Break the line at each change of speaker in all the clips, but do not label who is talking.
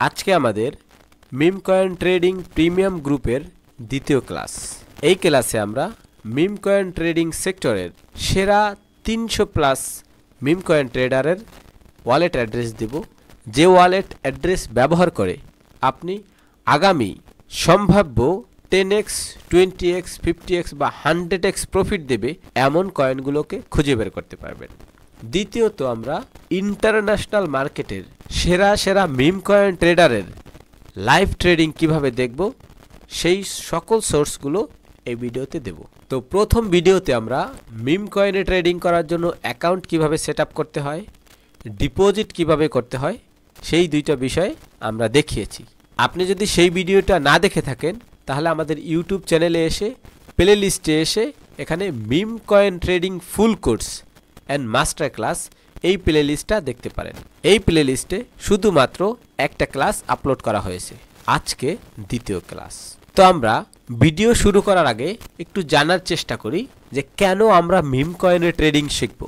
আজকে আমাদের মিম coin trading premium গ্রুপের দ্বিতীয় ক্লাস। এই ক্লাসে আমরা মিম কয়েন ট্রেডিং সেক্টরের সেরা 300+ মিম কয়েন ট্রেডারের ওয়ালেট অ্যাড্রেস দেব, যে ওয়ালেট অ্যাড্রেস ব্যবহার করে আপনি আগামী সম্ভাব্য 10x, 20x, 50x বা 100x প্রফিট দেবে এমন কয়েনগুলোকে খুঁজে বের করতে পারবেন। দ্বিতীয়ত আমরা ইন্টারন্যাশনাল মার্কেটের সেরা সেরা মিম কয়েন ট্রেডারের লাইভ ট্রেডিং কিভাবে দেখব সেই সকল সোর্সগুলো এই ভিডিওতে দেব। তো প্রথম ভিডিওতে আমরা মিম কয়েনে ট্রেডিং করার জন্য অ্যাকাউন্ট কিভাবে সেট আপ করতে হয়, ডিপোজিট কিভাবে করতে হয় সেই দুইটা বিষয় আমরা দেখিয়েছি। আপনি যদি সেই ভিডিওটা না দেখে থাকেন তাহলে আমাদের ইউটিউব চ্যানেলে এসে প্লে লিস্টে এসে এখানে meme coin trading full course and master class এই প্লে লিস্টটা দেখতে পারেন। এই প্লে লিস্টে শুধুমাত্র একটা ক্লাস আপলোড করা হয়েছে, আজকে দ্বিতীয় ক্লাস। তো আমরা ভিডিও শুরু করার আগে একটু জানার চেষ্টা করি যে কেন আমরা মিম কয়েনে ট্রেডিং শিখব,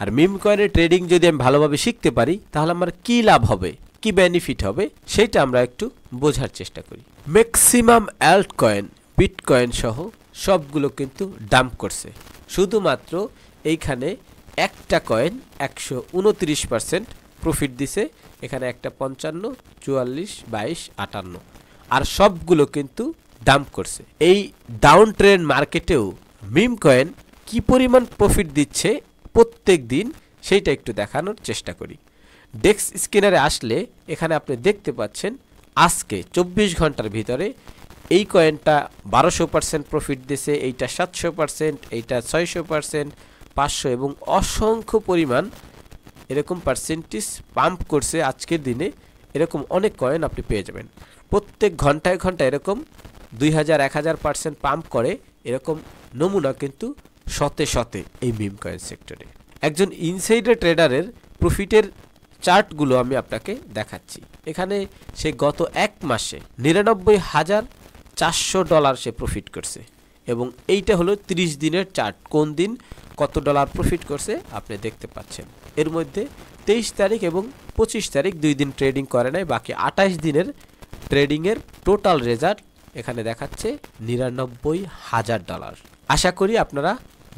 আর মিম কয়েনে ট্রেডিং যদি আমি ভালোভাবে শিখতে পারি তাহলে আমার কি লাভ হবে, কি বেনিফিট হবে সেটা আমরা একটু বোঝার চেষ্টা করি। ম্যাক্সিমাম অ্যাল্ট কয়েন, বিটকয়েন সহ সবগুলো কিন্তু ডাম্প করছে। শুধুমাত্র এইখানে একটা কয়েন 129% প্রফিট দিছে, এখানে একটা 55, 44, 22, 58, আর সবগুলো কিন্তু ডাম্প করছে। এই ডাউন ট্রেন্ড মার্কেটেও মিম কয়েন কি পরিমাণ প্রফিট দিচ্ছে প্রত্যেক দিন সেইটা একটু দেখানোর চেষ্টা করি। ডেক্স স্ক্যানারে আসলে এখানে আপনি দেখতে পাচ্ছেন আজকে 24 ঘন্টার ভিতরে এই কয়েনটা 1200% প্রফিট দিছে, এইটা 700%, এইটা 600%, 500 এবং অসংখ্য পরিমাণ এরকম পার্সেন্টেজ পাম্প করছে আজকের দিনে। এরকম অনেক কয়েন আপনি পেয়ে যাবেন। প্রত্যেক ঘন্টায় ঘন্টায় এরকম 2000-1000% পাম্প করে এরকম নমুনা কিন্তু শতে শতে এই মিম কয়েন সেক্টরে। একজন ইনসাইডার ট্রেডারের প্রফিটের চার্টগুলো আমি আপনাকে দেখাচ্ছি। এখানে সে গত এক মাসে $99,400 সে প্রফিট করছে এবং এইটা হলো 30 দিনের চার্ট। কোন দিন কত ডলার প্রফিট করছে আপনি দেখতে পাচ্ছেন। এর মধ্যে 23 তারিখ এবং 25 তারিখ 2 দিন ট্রেডিং করে নাই, বাকি 28 দিনের ট্রেডিংয়ের টোটাল রেজাল্ট এখানে দেখাচ্ছে $99,000। আশা করি আপনারা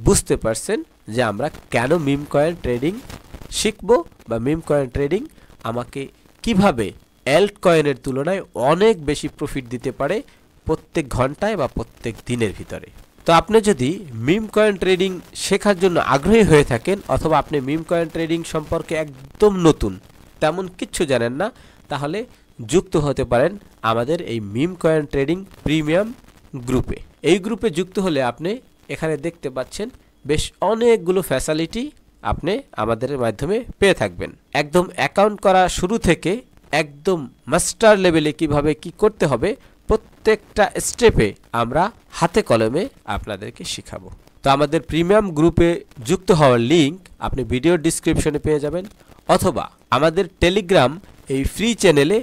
বুঝতে পারছেন যে আমরা কেন মিম কয়েন ট্রেডিং শিখব বা মিম কয়েন ট্রেডিং আমাকে কিভাবে অ্যাল্ট কয়েনের তুলনায় অনেক বেশি প্রফিট দিতে পারে প্রত্যেক ঘন্টায় বা প্রত্যেক দিনের ভিতরে। তো আপনি যদি মিম কয়েন ট্রেডিং শেখার জন্য আগ্রহী হয়ে থাকেন অথবা আপনি মিম কয়েন ট্রেডিং সম্পর্কে একদম নতুন, তেমন কিচ্ছু জানেন না, তাহলে যুক্ত হতে পারেন আমাদের এই মিম কয়েন ট্রেডিং প্রিমিয়াম গ্রুপে। এই গ্রুপে যুক্ত হলে আপনি এখানে দেখতে পাচ্ছেন বেশ অনেকগুলো ফ্যাসিলিটি আপনি আমাদের মাধ্যমে পেয়ে থাকবেন। একদম অ্যাকাউন্ট করা শুরু থেকে একদম মাস্টার লেভেলে কিভাবে কি করতে হবে প্রত্যেকটা স্টেপে আমরা হাতে কলমে আপনাদেরকে শেখাবো। তো আমাদের প্রিমিয়াম গ্রুপে যুক্ত হওয়ার লিঙ্ক আপনি ভিডিও ডিসক্রিপশনে পেয়ে যাবেন, অথবা আমাদের টেলিগ্রাম এই ফ্রি চ্যানেলে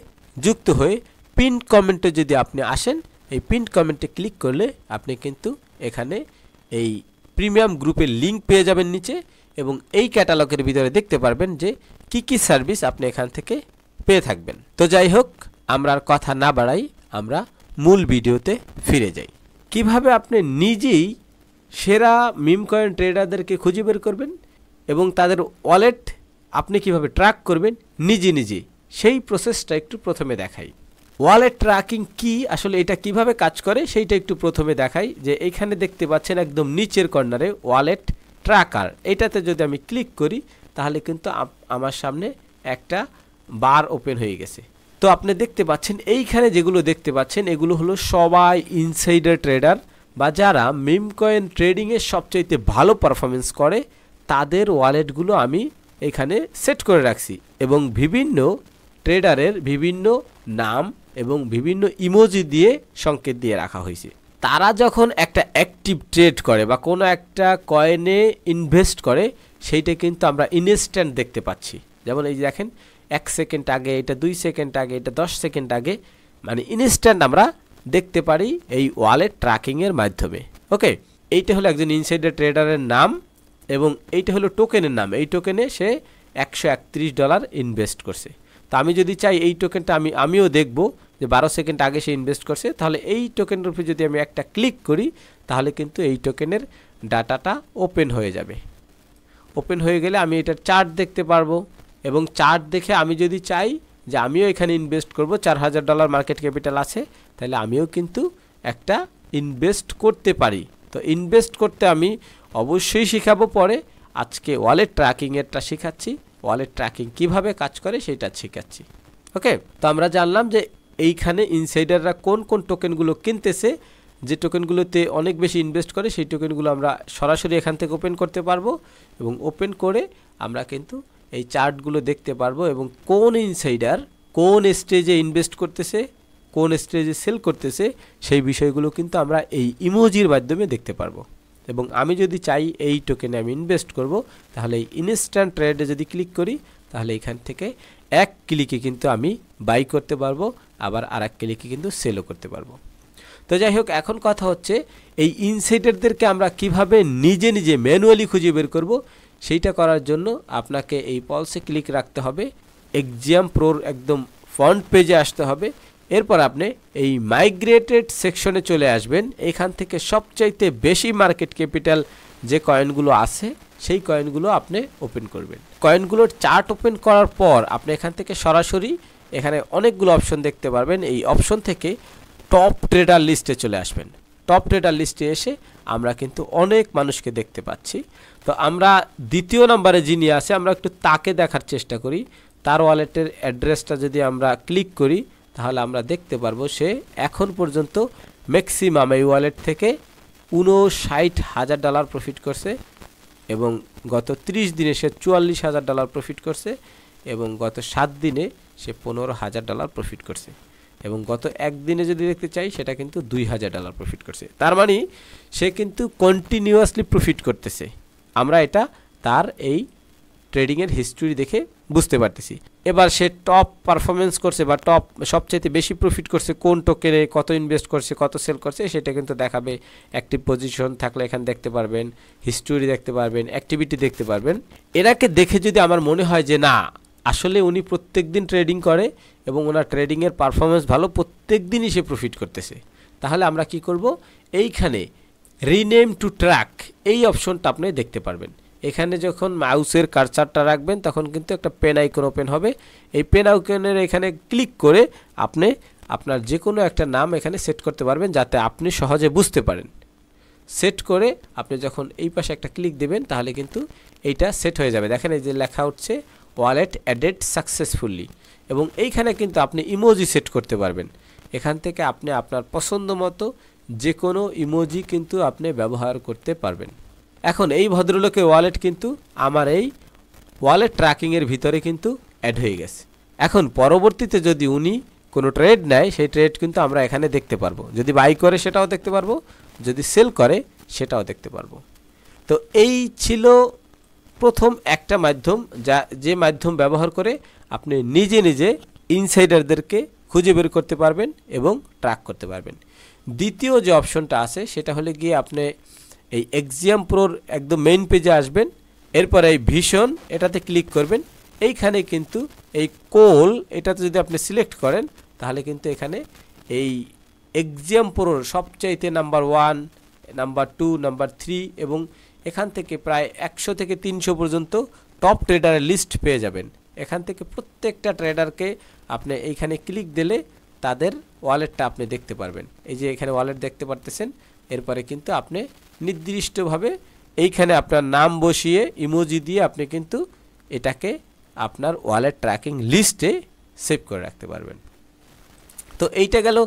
যুক্ত হয়ে পিন কমেন্টে যদি আপনি আসেন, এই পিন কমেন্টে ক্লিক করলে আপনি কিন্তু এখানে এই প্রিমিয়াম গ্রুপের লিঙ্ক পেয়ে যাবেন নিচে, এবং এই ক্যাটালগের ভিতরে দেখতে পারবেন যে কি কি সার্ভিস আপনি এখান থেকে পেয়ে থাকবেন। তো যাই হোক, আমরা আর কথা না বাড়াই, আমরা মূল ভিডিওতে ফিরে যাই। কিভাবে আপনি নিজেই সেরা মিম কয়েন ট্রেডারদেরকে খুঁজে বের করবেন এবং তাদের ওয়ালেট আপনি কিভাবে ট্র্যাক করবেন নিজে সেই প্রসেসটা একটু প্রথমে দেখাই। ওয়ালেট ট্র্যাকিং কি, আসলে এটা কিভাবে কাজ করে সেইটা একটু প্রথমে দেখাই। যে এইখানে দেখতে পাচ্ছেন একদম নিচের কর্নারে ওয়ালেট ট্র্যাকার, এটাতে যদি আমি ক্লিক করি তাহলে কিন্তু আমার সামনে একটা বার ওপেন হয়ে গেছে। তো আপনি দেখতে পাচ্ছেন এইখানে যেগুলো দেখতে পাচ্ছেন এগুলো হলো সবাই ইনসাইডার ট্রেডার বা যারা মিম কয়েন ট্রেডিংয়ে সবচাইতে ভালো পারফরমেন্স করে তাদের ওয়ালেটগুলো আমি এখানে সেট করে রাখছি, এবং বিভিন্ন ট্রেডারের বিভিন্ন নাম এবং বিভিন্ন ইমোজি দিয়ে সংকেত দিয়ে রাখা হয়েছে। তারা যখন একটা অ্যাক্টিভ ট্রেড করে বা কোনো একটা কয়েনে ইনভেস্ট করে সেইটা কিন্তু আমরা ইনস্ট্যান্ট দেখতে পাচ্ছি। যেমন এই যে দেখেন 1 সেকেন্ড আগে, এটা 2 সেকেন্ড আগে, এটা 10 সেকেন্ড আগে, মানে ইনস্ট্যান্ট আমরা দেখতে পারি এই ওয়ালেট ট্র্যাকিংয়ের মাধ্যমে। ওকে, এইটা হলো একজন ইনসাইডার ট্রেডারের নাম এবং এইটা হলো টোকেনের নাম। এই টোকেনে সে $131 ইনভেস্ট করছে। তো আমি যদি চাই এই টোকেনটা আমিও দেখব যে 12 সেকেন্ড আগে সে ইনভেস্ট করছে, তাহলে এই টোকেনের উপরে যদি আমি একটা ক্লিক করি তাহলে কিন্তু এই টোকেনের ডাটাটা ওপেন হয়ে যাবে। ওপেন হয়ে গেলে আমি এটার চার্ট দেখতে পারবো, এবং চার্ট দেখে আমি যদি চাই যে আমিও এখানে ইনভেস্ট করব, $4000 মার্কেট ক্যাপিটাল আছে, তাহলে আমিও কিন্তু একটা ইনভেস্ট করতে পারি। তো ইনভেস্ট করতে আমি অবশ্যই শেখাবো পরে, আজকে ওয়ালেট ট্র্যাকিংয়েরটা শেখাচ্ছি, ওয়ালেট ট্র্যাকিং কিভাবে কাজ করে সেটা শেখাচ্ছি। ওকে, তো আমরা জানলাম যে এইখানে ইনসাইডাররা কোন কোন টোকেনগুলো কিনতেছে, যে টোকেনগুলোতে অনেক বেশি ইনভেস্ট করে সেই টোকেনগুলো আমরা সরাসরি এখান থেকে ওপেন করতে পারবো, এবং ওপেন করে আমরা কিন্তু এই চার্টগুলো দেখতে পারবো, এবং কোন ইনসাইডার কোন স্টেজে ইনভেস্ট করতেছে, কোন স্টেজে সেল করতেছে, সেই বিষয়গুলো কিন্তু আমরা এই ইমোজির মাধ্যমে দেখতে পারবো। এবং আমি যদি চাই এই টোকেনে আমি ইনভেস্ট করব, তাহলে এই ইনস্ট্যান্ট ট্রেডে যদি ক্লিক করি তাহলে এখান থেকে এক ক্লিকে কিন্তু আমি বাই করতে পারবো, আবার আর এক ক্লিকে কিন্তু সেলও করতে পারবো। তো যাই হোক, এখন কথা হচ্ছে এই ইনসাইডারদেরকে আমরা কিভাবে নিজে নিজে ম্যানুয়ালি খুঁজে বের করব, সেইটা করার জন্য আপনাকে এই পলসে ক্লিক রাখতে হবে, এক্সিয়াম প্রোর একদম ফ্রন্ট পেজে আসতে হবে, এরপর আপনি এই মাইগ্রেটেড সেকশনে চলে আসবেন। এখান থেকে সবচাইতে বেশি মার্কেট ক্যাপিটাল যে কয়েনগুলো আছে সেই কয়েনগুলো আপনি ওপেন করবেন। কয়েনগুলোর চার্ট ওপেন করার পর আপনি এখান থেকে সরাসরি এখানে অনেকগুলো অপশন দেখতে পারবেন, এই অপশন থেকে টপ ট্রেডার লিস্টে চলে আসবেন। টপ ট্রেডার লিস্টে এসে আমরা কিন্তু অনেক মানুষকে দেখতে পাচ্ছি। তো আমরা দ্বিতীয় নম্বরে যিনি আছে আমরা একটু তাকে দেখার চেষ্টা করি, তার ওয়ালেটের অ্যাড্রেসটা যদি আমরা ক্লিক করি তাহলে আমরা দেখতে পারবো সে এখন পর্যন্ত ম্যাক্সিমাম এই ওয়ালেট থেকে $59,000 প্রফিট করছে, এবং গত 30 দিনে সে $44,000 প্রফিট করছে, এবং গত 7 দিনে সে $15,000 প্রফিট করছে, এবং গত একদিনে যদি দেখতে চাই সেটা কিন্তু $2,000 প্রফিট করছে। তার মানে সে কিন্তু কন্টিনিউয়াসলি প্রফিট করতেছে। আমরা এটা তার এই ট্রেডিংয়ের হিস্ট্রি দেখে বুঝতে পারতেছি। এবার সে টপ পারফরমেন্স করছে বা টপ সবচেয়ে বেশি প্রফিট করছে কোন টোকেনে, কত ইনভেস্ট করছে, কত সেল করছে, সেটা কিন্তু দেখাবে। অ্যাক্টিভ পজিশন থাকলে এখানে দেখতে পারবেন, হিস্ট্রি দেখতে পারবেন, অ্যাক্টিভিটি দেখতে পারবেন। এরাকে দেখে যদি আমার মনে হয় যে না আসলে উনি প্রত্যেক দিন ট্রেডিং করে এবং ওনার ট্রেডিংয়ের পারফরমেন্স ভালো, প্রত্যেক দিনই সে প্রফিট করতেছে, তাহলে আমরা কি করব, এইখানে রিনেম টু ট্র্যাক এই অপশনটা আপনি দেখতে পারবেন। এখানে যখন মাউসের কার্সারটা রাখবেন তখন কিন্তু একটা পেন আইকন ওপেন হবে। এই পেন আইকনের এখানে ক্লিক করে আপনি আপনার যে কোনো একটা নাম এখানে সেট করতে পারবেন যাতে আপনি সহজে বুঝতে পারেন। সেট করে আপনি যখন এই পাশে একটা ক্লিক দেবেন তাহলে কিন্তু এইটা সেট হয়ে যাবে। দেখেন এই যে লেখা উঠছে ওয়ালেট অ্যাডেড সাকসেসফুলি, এবং এইখানে কিন্তু আপনি ইমোজি সেট করতে পারবেন। এখান থেকে আপনি আপনার পছন্দ মতো যে কোনো ইমোজি কিন্তু আপনি ব্যবহার করতে পারবেন। এখন এই ভদ্রলোকের ওয়ালেট কিন্তু আমার এই ওয়ালেট ট্র্যাকিংয়ের ভিতরে কিন্তু অ্যাড হয়ে গেছে। এখন পরবর্তীতে যদি উনি কোনো ট্রেড নেয় সেই ট্রেড কিন্তু আমরা এখানে দেখতে পারবো, যদি বাই করে সেটাও দেখতে পারবো, যদি সেল করে সেটাও দেখতে পারবো। তো এই ছিল প্রথম একটা মাধ্যম, যে মাধ্যম ব্যবহার করে আপনি নিজে নিজে ইনসাইডারদেরকে খুঁজে বের করতে পারবেন এবং ট্র্যাক করতে পারবেন। দ্বিতীয় যে অপশনটা আছে সেটা হলে গিয়ে আপনি এই এক্সিয়াম প্রোর একদম মেইন পেজে আসবেন, এরপর এই ভিশন এটাতে ক্লিক করবেন। এইখানে কিন্তু এই কোল এটাতে যদি আপনি সিলেক্ট করেন তাহলে কিন্তু এখানে এই এক্সিয়াম প্রোর সবচাইতে নাম্বার 1, নাম্বার 2, নাম্বার 3 এবং এখান থেকে প্রায় 100 থেকে 300 পর্যন্ত টপ ট্রেডারের লিস্ট পেয়ে যাবেন। এখান থেকে প্রত্যেকটা ট্রেডারকে আপনি এইখানে ক্লিক দিলে তাদের ওয়ালেটটা আপনি দেখতে পারবেন। এই যে এখানে ওয়ালেট দেখতে পারতেছেন, এরপরে কিন্তু আপনি নির্দিষ্টভাবে এইখানে আপনার নাম বসিয়ে ইমোজি দিয়ে আপনি কিন্তু এটাকে আপনার ওয়ালেট ট্র্যাকিং লিস্টে সেভ করে রাখতে পারবেন। তো এইটা গেল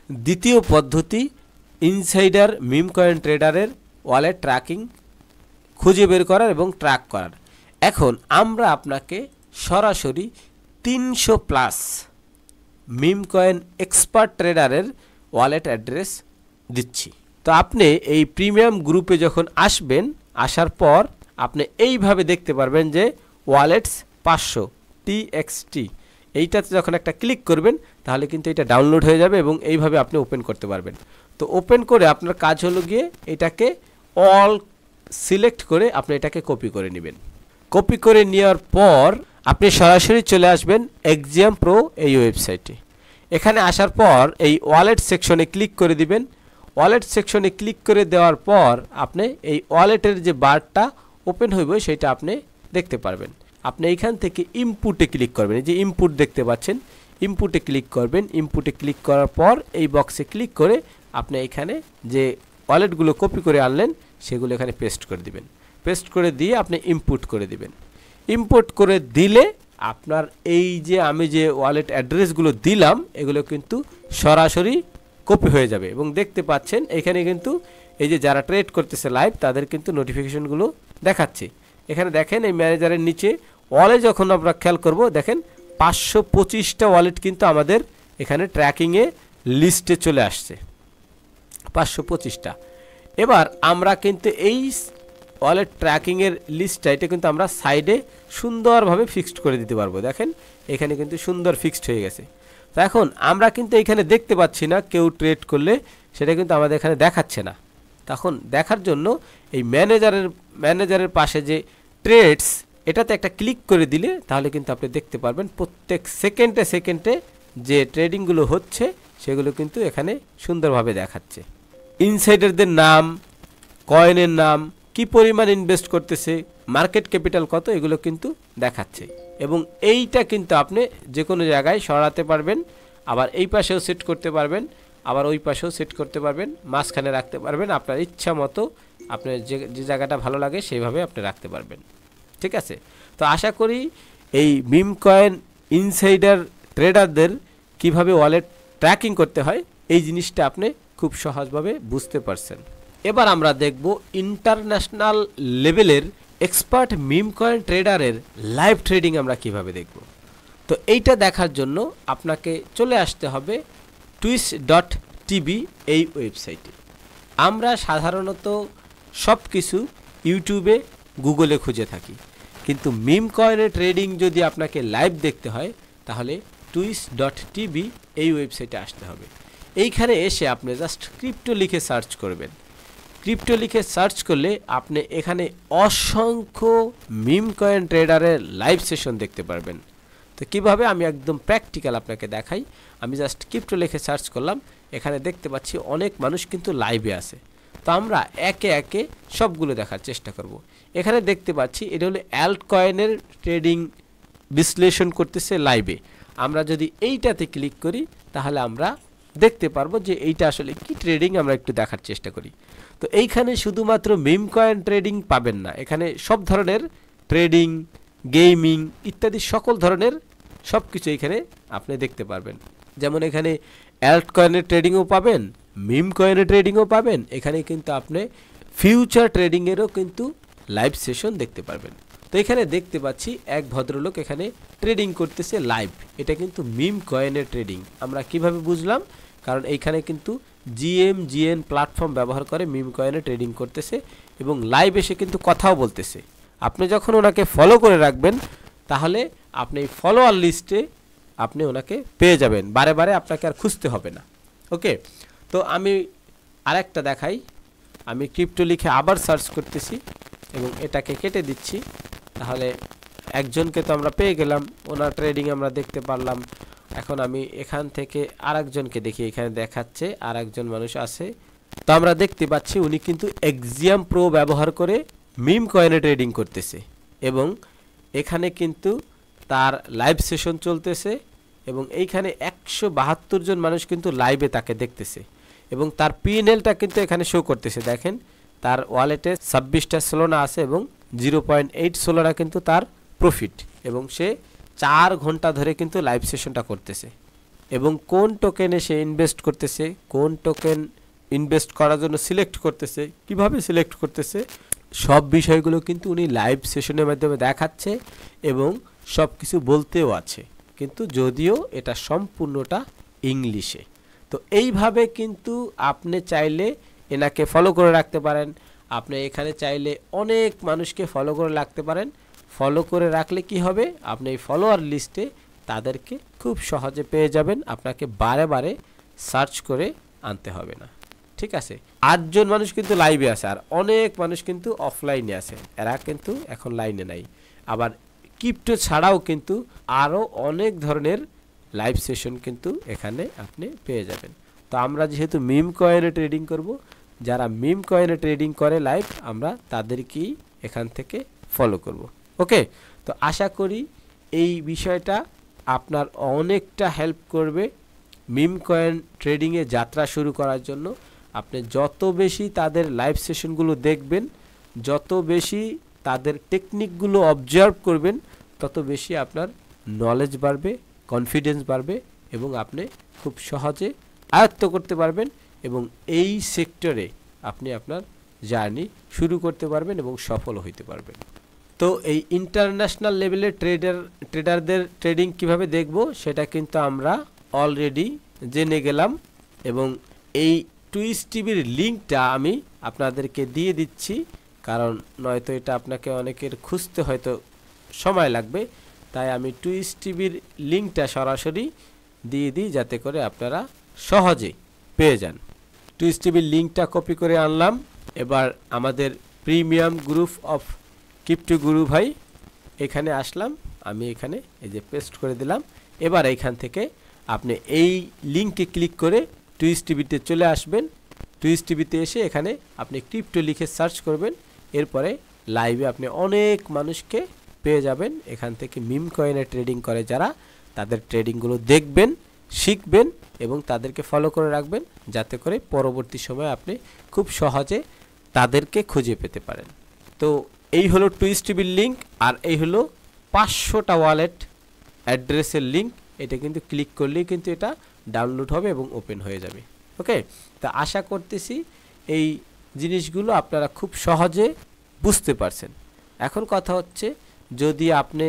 দ্বিতীয় পদ্ধতি, ইনসাইডার মিম কয়েন ট্রেডারের ওয়ালেট ট্র্যাকিং খুঁজে বের করার এবং ট্র্যাক করার। এখন আমরা আপনাকে সরাসরি 300+ মিম কয়েন এক্সপার্ট ট্রেডারের ওয়ালেট অ্যাড্রেস দিচ্ছি। তো আপনি এই প্রিমিয়াম গ্রুপে যখন আসবেন, আসার পর আপনি এইভাবে দেখতে পারবেন যে ওয়ালেটস 500 TXT, এইটাতে যখন একটা ক্লিক করবেন তাহলে কিন্তু এটা ডাউনলোড হয়ে যাবে এবং এইভাবে আপনি ওপেন করতে পারবেন। তো ওপেন করে আপনার কাজ হলো গিয়ে এটাকে অল সিলেক্ট করে আপনি এটাকে কপি করে নেবেন। কপি করে নেওয়ার পর আপনি সরাসরি চলে আসবেন এক্সিয়াম প্রো এই ওয়েবসাইটে। এখানে আসার পর এই ওয়ালেট সেকশনে ক্লিক করে দিবেন। ওয়ালেট সেকশনে ক্লিক করে দেওয়ার পর আপনি এই ওয়ালেটের যে বারটা ওপেন হইবে সেটা আপনি দেখতে পারবেন। আপনি এইখান থেকে ইনপুটে ক্লিক করবেন, এই যে ইনপুট দেখতে পাচ্ছেন, ইনপুটে ক্লিক করবেন। ইনপুটে ক্লিক করার পর এই বক্সে ক্লিক করে আপনি এখানে যে ওয়ালেটগুলো কপি করে আনলেন সেগুলো এখানে পেস্ট করে দিবেন। পেস্ট করে দিয়ে আপনি ইনপুট করে দিবেন। ইনপুট করে দিলে আপনার এই যে আমি যে ওয়ালেট অ্যাড্রেসগুলো দিলাম এগুলো কিন্তু সরাসরি কপি হয়ে যাবে। এবং দেখতে পাচ্ছেন এখানে কিন্তু এই যে যারা ট্রেড করতেছে লাইভ তাদের কিন্তু নোটিফিকেশনগুলো দেখাচ্ছে। এখানে দেখেন এই ম্যানেজারের নিচে ওয়ালে যখন আমরা খেয়াল করব দেখেন 525টা ওয়ালেট কিন্তু আমাদের এখানে ট্র্যাকিংয়ে লিস্টে চলে আসছে 525টা। এবার আমরা কিন্তু এই ওয়ালেট ট্র্যাকিংয়ের লিস্টটা এটা কিন্তু আমরা সাইডে সুন্দরভাবে ফিক্সড করে দিতে পারবো। দেখেন এখানে কিন্তু সুন্দর ফিক্সড হয়ে গেছে। তো এখন আমরা কিন্তু এখানে দেখতে পাচ্ছি না কেউ ট্রেড করলে, সেটা কিন্তু আমাদের এখানে দেখাচ্ছে না। তখন দেখার জন্য এই ম্যানেজারের পাশে যে ট্রেডস এটাতে একটা ক্লিক করে দিলে তাহলে কিন্তু আপনি দেখতে পারবেন প্রত্যেক সেকেন্ডে যে ট্রেডিংগুলো হচ্ছে সেগুলো কিন্তু এখানে সুন্দরভাবে দেখাচ্ছে। ইনসাইডারদের নাম, কয়েনের নাম, কি পরিমাণ ইনভেস্ট করতেছে, মার্কেট ক্যাপিটাল কত, এগুলো কিন্তু দেখাচ্ছে। এবং এইটা কিন্তু আপনি যে কোনো জায়গায় সরাতে পারবেন, আবার এই পাশেও সেট করতে পারবেন, আবার ওই পাশেও সেট করতে পারবেন, মাঝখানে রাখতে পারবেন, আপনার ইচ্ছা মতো আপনার যে জায়গাটা ভালো লাগে সেইভাবে আপনি রাখতে পারবেন। ঠিক আছে, তো আশা করি এই মিম কয়েন ইনসাইডার ট্রেডারদের কিভাবে ওয়ালেট ট্র্যাকিং করতে হয় এই জিনিসটা আপনি খুব সহজভাবে বুঝতে পারছেন। এবার আমরা দেখব ইন্টারন্যাশনাল লেভেলের এক্সপার্ট মিম কয়েন ট্রেডারের লাইভ ট্রেডিং আমরা কিভাবে দেখব। তো এইটা দেখার জন্য আপনাকে চলে আসতে হবে twitch.tv এই ওয়েবসাইটে। আমরা সাধারণত সব কিছু ইউটিউবে, গুগলে খুঁজে থাকি, কিন্তু মিম কয়েনের ট্রেডিং যদি আপনাকে লাইভ দেখতে হয় তাহলে twitch.tv এই ওয়েবসাইটে আসতে হবে। এইখানে এসে আপনি জাস্ট ক্রিপ্টো লিখে সার্চ করবেন। ক্রিপ্টো লিখে সার্চ করলে আপনি এখানে অসংখ্য মিম কয়েন ট্রেডারের লাইভ সেশন দেখতে পারবেন। তো কীভাবে আমি একদম প্র্যাকটিক্যাল আপনাকে দেখাই। আমি জাস্ট ক্রিপ্টো লিখে সার্চ করলাম, এখানে দেখতে পাচ্ছি অনেক মানুষ কিন্তু লাইভে আছে। তো আমরা একে একে সবগুলো দেখার চেষ্টা করব। এখানে দেখতে পাচ্ছি এটা হলো অ্যাল্ট কয়েনের ট্রেডিং বিশ্লেষণ করতেছে লাইভে। আমরা যদি এইটাতে ক্লিক করি তাহলে আমরা দেখতে পারবো যে এইটা আসলে কি ট্রেডিং, আমরা একটু দেখার চেষ্টা করি। তো এইখানে শুধুমাত্র মিম কয়েন ট্রেডিং পাবেন না, এখানে সব ধরনের ট্রেডিং, গেমিং ইত্যাদি সকল ধরনের সব কিছু এখানে আপনি দেখতে পারবেন। যেমন এখানে অ্যাল্ট কয়েনের ট্রেডিংও পাবেন, মিম কয়েনের ট্রেডিংও পাবেন, এখানে কিন্তু আপনি ফিউচার ট্রেডিংয়েরও কিন্তু লাইভ সেশন দেখতে পারবেন। তো এখানে দেখতে পাচ্ছি এক ভদ্রলোক এখানে ট্রেডিং করতেছে লাইভ, এটা কিন্তু মিম কয়েনের ট্রেডিং। আমরা কিভাবে বুঝলাম? কারণ এইখানে কিন্তু জিএন প্ল্যাটফর্ম ব্যবহার করে মিম কয়েনে ট্রেডিং করতেছে এবং লাইভ এসে কিন্তু কথাও বলতেছে। আপনি যখন ওনাকে ফলো করে রাখবেন তাহলে আপনি ফলোয়ার লিস্টে আপনি ওনাকে পেয়ে যাবেন, বারে বারে আপনাকে আর খুঁজতে হবে না। ওকে, তো আমি আরেকটা দেখাই। আমি ক্রিপ্টো লিখে আবার সার্চ করতেছি এবং এটাকে কেটে দিচ্ছি, তাহলে একজনকে তো আমরা পেয়ে গেলাম, ওনার ট্রেডিং আমরা দেখতে পারলাম। এখন আমি এখান থেকে আরেকজনকে দেখি, এখানে দেখাচ্ছে আরেকজন মানুষ আছে। তো আমরা দেখতে পাচ্ছি উনি কিন্তু এক্সিয়াম প্রো ব্যবহার করে মিম কয়েনে ট্রেডিং করতেছে এবং এখানে কিন্তু তার লাইভ সেশন চলতেছে এবং এইখানে 172 জন মানুষ কিন্তু লাইভে তাকে দেখতেছে এবং তার পিএনএলটা কিন্তু এখানে শো করতেছে। দেখেন তার ওয়ালেটে 26টা সোলোনা আছে এবং 0.8 সোলোনা কিন্তু তার প্রফিট, এবং সে 4 ঘন্টা ধরে কিন্তু লাইভ সেশনটা করতেছে এবং কোন টোকেনে সে ইনভেস্ট করতেছে, কোন টোকেন ইনভেস্ট করার জন্য সিলেক্ট করতেছে, কিভাবে সিলেক্ট করতেছে, সব বিষয়গুলো কিন্তু উনি লাইভ সেশনের মাধ্যমে দেখাচ্ছে এবং সব কিছু বলতেও আছে, কিন্তু যদিও এটা সম্পূর্ণটা ইংলিশে। তো এইভাবে কিন্তু আপনি চাইলে এনাকে ফলো করে রাখতে পারেন। আপনি এখানে চাইলে অনেক মানুষকে ফলো করে রাখতে পারেন। ফলো করে রাখলে কি হবে, আপনি এই ফলোয়ার লিস্টে তাদেরকে খুব সহজে পেয়ে যাবেন, আপনাকে বারে বারে সার্চ করে আনতে হবে না। ঠিক আছে, 8 জন মানুষ কিন্তু লাইভে আছে আর অনেক মানুষ কিন্তু অফলাইনে আছে, এরা কিন্তু এখন লাইনে নাই। আবার ক্রিপ্টো ছাড়াও কিন্তু আরও অনেক ধরনের লাইভ সেশন কিন্তু এখানে আপনি পেয়ে যাবেন। তো আমরা যেহেতু মিম কয়েনে ট্রেডিং করব, যারা মিম কয়েনে ট্রেডিং করে লাইভ, আমরা তাদেরকেই এখান থেকে ফলো করব। ওকে, তো আশা করি এই বিষয়টা আপনার অনেকটা হেল্প করবে মিম কয়েন ট্রেডিংয়ে যাত্রা শুরু করার জন্য। আপনি যত বেশি তাদের লাইভ সেশনগুলো দেখবেন, যত বেশি তাদের টেকনিকগুলো অবজার্ভ করবেন, তত বেশি আপনার নলেজ বাড়বে, কনফিডেন্স বাড়বে এবং আপনি খুব সহজে আয়ত্ত করতে পারবেন এবং এই সেক্টরে আপনি আপনার জার্নি শুরু করতে পারবেন এবং সফল হইতে পারবেন। তো এই ইন্টারন্যাশনাল লেভেলের ট্রেডারদের ট্রেডিং কিভাবে দেখব সেটা কিন্তু আমরা অলরেডি জেনে গেলাম এবং এই টুইস্ট টিভির লিঙ্কটা আমি আপনাদেরকে দিয়ে দিচ্ছি, কারণ নয়তো এটা আপনাকে অনেকের খুঁজতে হয়তো সময় লাগবে। তাই আমি টুইস্ট টিভির লিঙ্কটা সরাসরি দিয়ে দিই যাতে করে আপনারা সহজে পেয়ে যান। টুইস্ট টিভির লিঙ্কটা কপি করে আনলাম। এবার আমাদের প্রিমিয়াম গ্রুপ অফ ক্রিপ্টো গুরু ভাই এখানে আসলাম, আমি এখানে এই যে পেস্ট করে দিলাম। এবার এইখান থেকে আপনি এই লিঙ্কে ক্লিক করে টুইস্ট টিভিতে চলে আসবেন। টুইস্ট টিভিতে এসে এখানে আপনি ক্রিপ্টো লিখে সার্চ করবেন, এরপরে লাইভে আপনি অনেক মানুষকে পেয়ে যাবেন। এখান থেকে মিম কয়েনে ট্রেডিং করে যারা, তাদের ট্রেডিংগুলো দেখবেন, শিখবেন এবং তাদেরকে ফলো করে রাখবেন যাতে করে পরবর্তী সময়ে আপনি খুব সহজে তাদেরকে খুঁজে পেতে পারেন। তো এই হলো টুইস্ট টিভির লিঙ্ক, আর এই হলো 500টা ওয়ালেট অ্যাড্রেসের লিঙ্ক। এটা কিন্তু ক্লিক করলেই কিন্তু এটা ডাউনলোড হবে এবং ওপেন হয়ে যাবে। ওকে, তা আশা করতেছি এই জিনিসগুলো আপনারা খুব সহজে বুঝতে পারছেন। এখন কথা হচ্ছে, যদি আপনি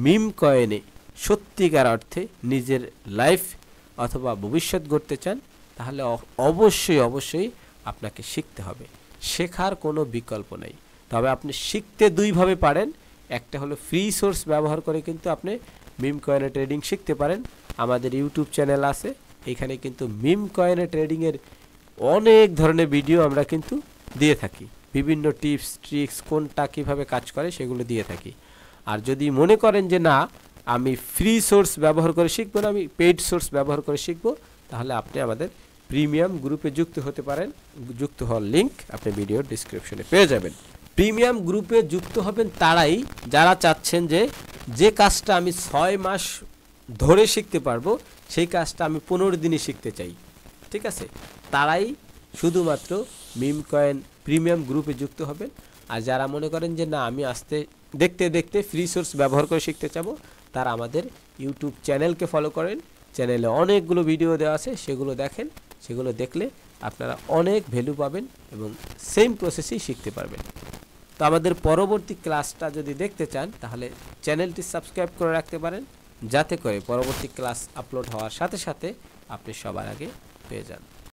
মিম কয়েনে সত্যিকার অর্থে নিজের লাইফ অথবা ভবিষ্যৎ গড়তে চান, তাহলে অবশ্যই আপনাকে শিখতে হবে। শেখার কোনো বিকল্প নেই। তবে আপনি শিখতে দুইভাবে পারেন। একটা হলো ফ্রি সোর্স ব্যবহার করে কিন্তু আপনি মিম কয়েনে ট্রেডিং শিখতে পারেন। আমাদের ইউটিউব চ্যানেল আছে, এখানে কিন্তু মিম কয়েনে ট্রেডিংয়ের অনেক ধরনের ভিডিও আমরা কিন্তু দিয়ে থাকি। বিভিন্ন টিপস ট্রিক্স কোনটা কীভাবে কাজ করে সেগুলো দিয়ে থাকি। আর যদি মনে করেন যে না, আমি ফ্রি সোর্স ব্যবহার করে শিখবো না, আমি পেইড সোর্স ব্যবহার করে শিখবো, তাহলে আপনি আমাদের প্রিমিয়াম গ্রুপে যুক্ত হতে পারেন। যুক্ত হওয়ার লিঙ্ক আপনি ভিডিওর ডিসক্রিপশনে পেয়ে যাবেন। প্রিমিয়াম গ্রুপে যুক্ত হবেন তারাই যারা চাচ্ছেন যে কাজটা আমি 6 মাস ধরে শিখতে পারবো, সেই কাজটা আমি 15 দিনে শিখতে চাই। ঠিক আছে, তারাই শুধুমাত্র মিম কয়েন প্রিমিয়াম গ্রুপে যুক্ত হবেন। আর যারা মনে করেন যে না, আমি দেখতে দেখতে ফ্রি সোর্স ব্যবহার করে শিখতে চাবো, তারা আমাদের ইউটিউব চ্যানেলকে ফলো করেন। চ্যানেলে অনেকগুলো ভিডিও দেওয়া আছে, সেগুলো দেখেন। সেগুলো দেখলে আপনারা অনেক ভ্যালু পাবেন এবং সেম প্রসেসেই শিখতে পারবেন। তো আমাদের পরবর্তী ক্লাসটা যদি দেখতে চান, তাহলে চ্যানেলটি সাবস্ক্রাইব করে রাখতে পারেন, যাতে করে পরবর্তী ক্লাস আপলোড হওয়ার সাথে সাথে আপনি সবার আগে পেয়ে যান।